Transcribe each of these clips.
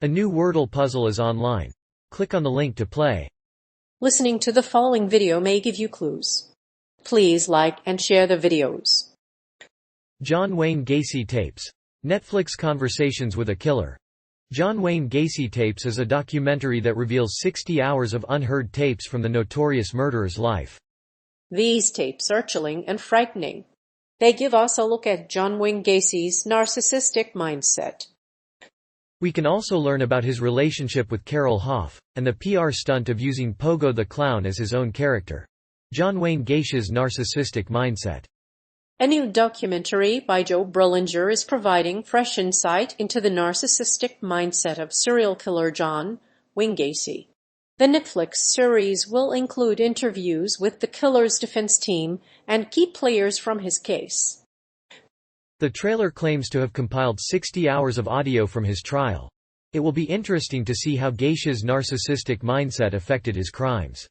A new Wordle puzzle is online. Click on the link to play. Listening to the following video may give you clues. Please like and share the videos. John Wayne Gacy tapes. Netflix Conversations with a Killer. John Wayne Gacy tapes is a documentary that reveals 60 hours of unheard tapes from the notorious murderer's life. These tapes are chilling and frightening. They give us a look at John Wayne Gacy's narcissistic mindset. We can also learn about his relationship with Carol Hoff, and the PR stunt of using Pogo the Clown as his own character. John Wayne Gacy's narcissistic mindset. A new documentary by Joe Berlinger is providing fresh insight into the narcissistic mindset of serial killer John Wayne Gacy. The Netflix series will include interviews with the killer's defense team and key players from his case. The trailer claims to have compiled 60 hours of audio from his trial. It will be interesting to see how Gacy's narcissistic mindset affected his crimes.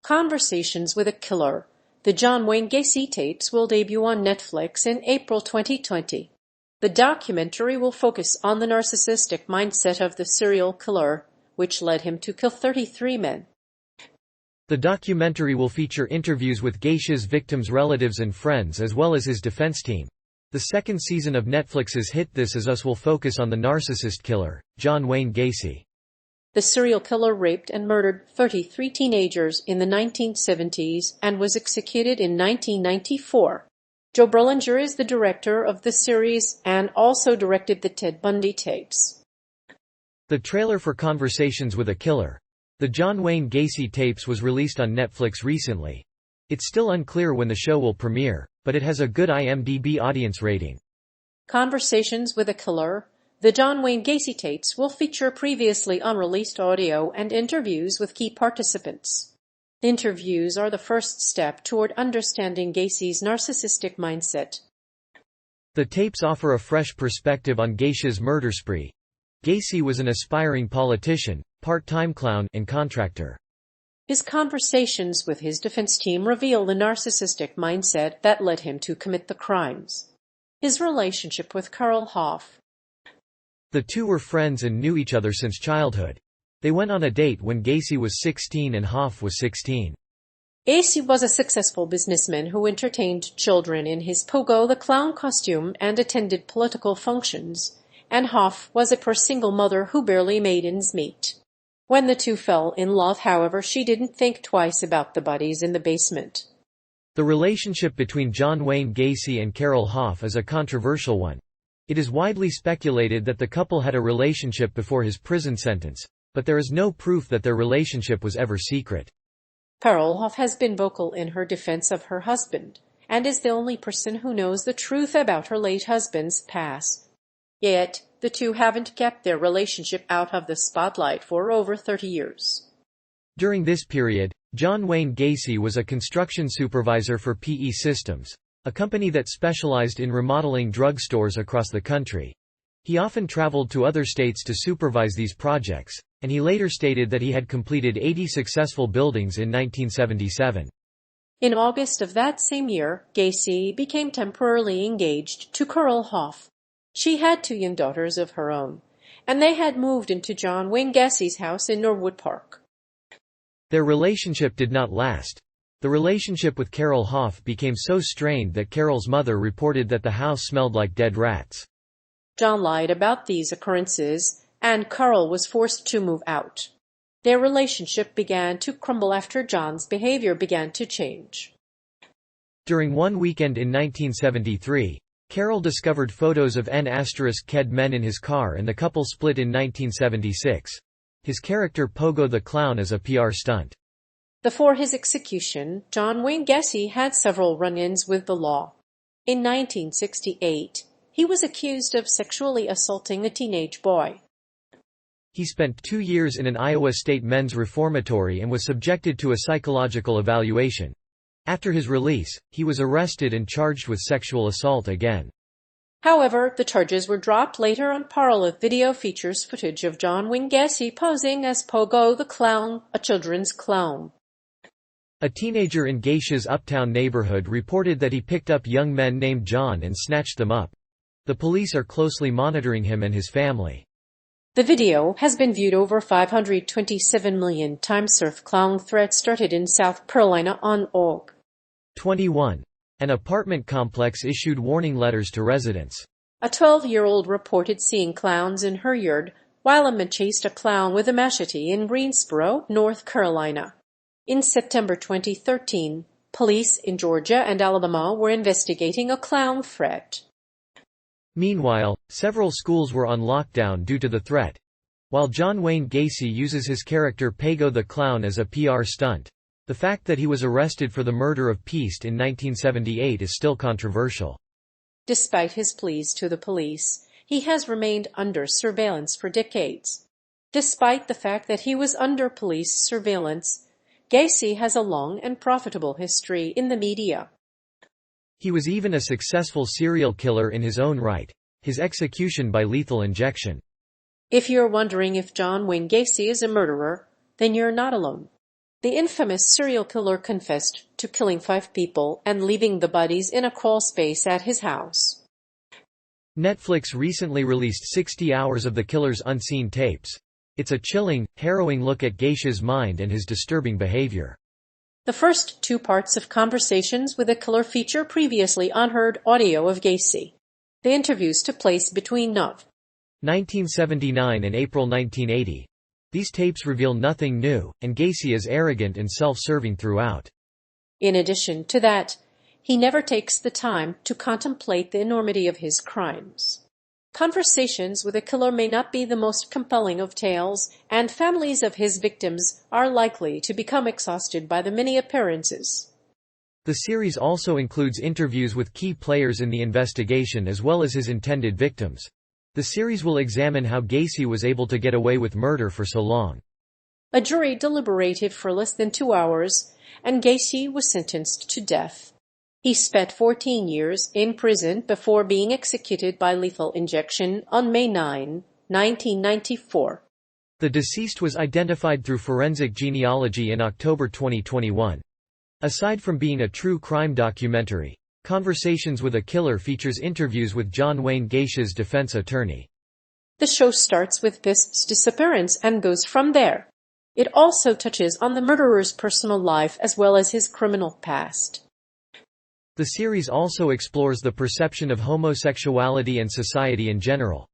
Conversations with a Killer. The John Wayne Gacy tapes will debut on Netflix in April 2020. The documentary will focus on the narcissistic mindset of the serial killer, which led him to kill 33 men. The documentary will feature interviews with Gacy's victims' relatives and friends as well as his defense team. The second season of Netflix's hit This Is Us will focus on the narcissist killer, John Wayne Gacy. The serial killer raped and murdered 33 teenagers in the 1970s and was executed in 1994. Joe Berlinger is the director of the series and also directed the Ted Bundy tapes. The trailer for Conversations with a Killer. The John Wayne Gacy tapes was released on Netflix recently. It's still unclear when the show will premiere, but it has a good IMDb audience rating. Conversations with a Killer. The John Wayne Gacy tapes will feature previously unreleased audio and interviews with key participants. Interviews are the first step toward understanding Gacy's narcissistic mindset. The tapes offer a fresh perspective on Gacy's murder spree. Gacy was an aspiring politician, part-time clown, and contractor. His conversations with his defense team reveal the narcissistic mindset that led him to commit the crimes. His relationship with Carol Hoff. The two were friends and knew each other since childhood. They went on a date when Gacy was 16 and Hoff was 16. Gacy was a successful businessman who entertained children in his Pogo the Clown costume and attended political functions, and Hoff was a poor single mother who barely made ends meet. When the two fell in love, however, she didn't think twice about the bodies in the basement. The relationship between John Wayne Gacy and Carol Hoff is a controversial one. It is widely speculated that the couple had a relationship before his prison sentence, but there is no proof that their relationship was ever secret. Carol Hoff has been vocal in her defense of her husband, and is the only person who knows the truth about her late husband's past. Yet, the two haven't kept their relationship out of the spotlight for over 30 years. During this period, John Wayne Gacy was a construction supervisor for PE Systems, a company that specialized in remodeling drugstores across the country. He often traveled to other states to supervise these projects, and he later stated that he had completed 80 successful buildings in 1977. In August of that same year, Gacy became temporarily engaged to Carol Hoff. She had 2 young daughters of her own, and they had moved into John Wayne Gacy's house in Norwood Park. Their relationship did not last. The relationship with Carol Hoff became so strained that Carol's mother reported that the house smelled like dead rats. John lied about these occurrences, and Carol was forced to move out. Their relationship began to crumble after John's behavior began to change. During one weekend in 1973, Carol discovered photos of N***ked men in his car and the couple split in 1976. His character Pogo the Clown is a PR stunt. Before his execution, John Wayne Gacy had several run-ins with the law. In 1968, he was accused of sexually assaulting a teenage boy. He spent 2 years in an Iowa State men's reformatory and was subjected to a psychological evaluation. After his release, he was arrested and charged with sexual assault again. However, the charges were dropped later on. Parallel video features footage of John Wayne Gacy posing as Pogo the Clown, a children's clown. A teenager in Gacy's uptown neighborhood reported that he picked up young men named John and snatched them up. The police are closely monitoring him and his family. The video has been viewed over 527 million times. Surf clown threat started in South Carolina on Aug. 21. An apartment complex issued warning letters to residents. A 12-year-old reported seeing clowns in her yard while a man chased a clown with a machete in Greensboro, North Carolina. In September 2013, police in Georgia and Alabama were investigating a clown threat. Meanwhile, several schools were on lockdown due to the threat. While John Wayne Gacy uses his character Pago the Clown as a PR stunt, the fact that he was arrested for the murder of Peast in 1978 is still controversial. Despite his pleas to the police, he has remained under surveillance for decades. Despite the fact that he was under police surveillance, Gacy has a long and profitable history in the media. He was even a successful serial killer in his own right, his execution by lethal injection. If you're wondering if John Wayne Gacy is a murderer, then you're not alone. The infamous serial killer confessed to killing 5 people and leaving the bodies in a crawl space at his house. Netflix recently released 60 hours of the killer's unseen tapes. It's a chilling, harrowing look at Gacy's mind and his disturbing behavior. The first 2 parts of Conversations with a Killer feature previously unheard audio of Gacy. The interviews took place between Nov. 1979 and April 1980. These tapes reveal nothing new, and Gacy is arrogant and self-serving throughout. In addition to that, he never takes the time to contemplate the enormity of his crimes. Conversations with a Killer may not be the most compelling of tales, and families of his victims are likely to become exhausted by the many appearances. The series also includes interviews with key players in the investigation as well as his intended victims. The series will examine how Gacy was able to get away with murder for so long. A jury deliberated for less than 2 hours, and Gacy was sentenced to death. He spent 14 years in prison before being executed by lethal injection on May 9, 1994. The deceased was identified through forensic genealogy in October 2021. Aside from being a true crime documentary, Conversations with a Killer features interviews with John Wayne Gacy's defense attorney. The show starts with Peast's disappearance and goes from there. It also touches on the murderer's personal life as well as his criminal past. The series also explores the perception of homosexuality and society in general.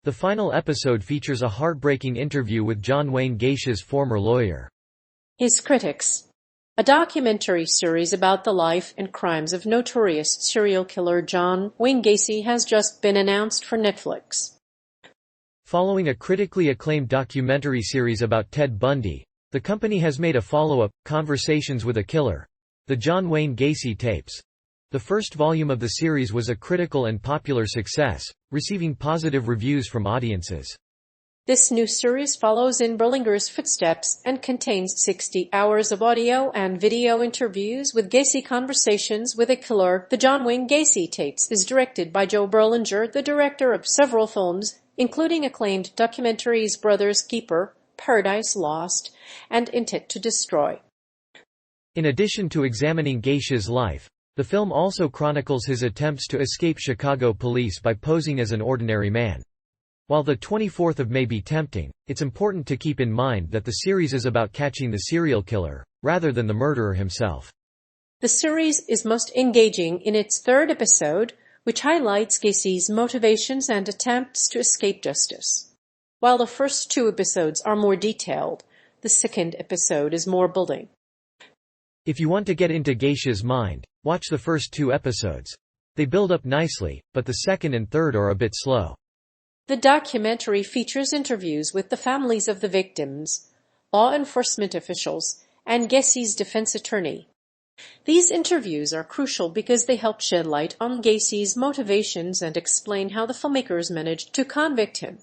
The final episode features a heartbreaking interview with John Wayne Gacy's former lawyer. His critics. A documentary series about the life and crimes of notorious serial killer John Wayne Gacy has just been announced for Netflix. Following a critically acclaimed documentary series about Ted Bundy, the company has made a follow-up, Conversations with a Killer: The John Wayne Gacy Tapes. The first volume of the series was a critical and popular success, receiving positive reviews from audiences. This new series follows in Berlinger's footsteps and contains 60 hours of audio and video interviews with Gacy. Conversations with a Killer: The John Wayne Gacy Tapes is directed by Joe Berlinger, the director of several films, including acclaimed documentaries Brothers Keeper, Paradise Lost, and Intent to Destroy. In addition to examining Gacy's life, the film also chronicles his attempts to escape Chicago police by posing as an ordinary man. While the 24th of May be tempting, it's important to keep in mind that the series is about catching the serial killer, rather than the murderer himself. The series is most engaging in its 3rd episode, which highlights Gacy's motivations and attempts to escape justice. While the first 2 episodes are more detailed, the 2nd episode is more building. If you want to get into Gacy's mind, watch the first 2 episodes. They build up nicely, but the 2nd and 3rd are a bit slow. The documentary features interviews with the families of the victims, law enforcement officials, and Gacy's defense attorney. These interviews are crucial because they help shed light on Gacy's motivations and explain how the filmmakers managed to convict him.